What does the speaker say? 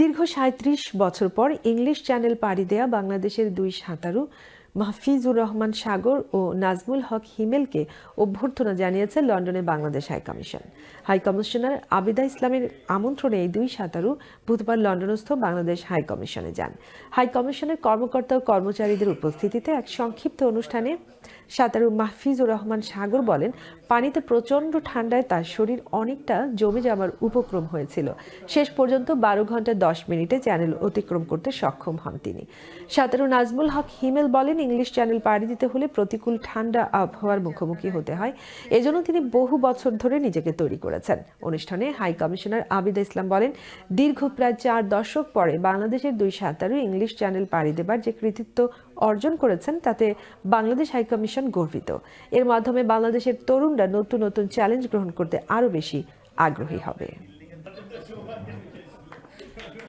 দীর্ঘ ৩৭ বছর পর ইংলিশ চ্যানেল পাড়ি দেয়া বাংলাদেশের দুই সাঁতারু মাহফিজুর রহমান সাগর ও নাজমুল হক হিমেলকে অভ্যর্থনা জানিয়েছে লন্ডনে বাংলাদেশ হাইকমিশন। হাইকমিশনার আবিদা ইসলামের আমন্ত্রণে এই দুই সাঁতারু বুধবার লন্ডনস্থ বাংলাদেশ হাইকমিশনে যান। হাইকমিশনের কর্মকর্তা ও কর্মচারীদের উপস্থিতিতে এক সংক্ষিপ্ত অনুষ্ঠানে সাঁতারু মাহফিজুর রহমান সাগর বলেন, পানিতে প্রচণ্ড ঠান্ডায় তার শরীর অনেকটা জমে যাওয়ার উপক্রম হয়েছিল। শেষ পর্যন্ত ১২ ঘন্টা ১০ মিনিটে চ্যানেল অতিক্রম করতে সক্ষম হন তিনি। সাঁতারু নাজমুল হক হিমেল বলেন, ইংলিশ চ্যানেল পাড়ি দিতে হলে প্রতিকূল ঠান্ডা আবহাওয়ার মুখোমুখি হতে হয়। এজন্য তিনি বহু বছর ধরে নিজেকে তৈরি করেছেন। অনুষ্ঠানে হাই কমিশনার আবিদা ইসলাম বলেন, দীর্ঘ প্রায় ৪ দশক পরে বাংলাদেশের দুই সাঁতারু ইংলিশ চ্যানেল পাড়ি দেবার যে কৃতিত্ব অর্জন করেছেন তাতে বাংলাদেশ হাইকমিশন গর্বিত। এর মাধ্যমে বাংলাদেশের তরুণরা নতুন নতুন চ্যালেঞ্জ গ্রহণ করতে আরও বেশি আগ্রহী হবে।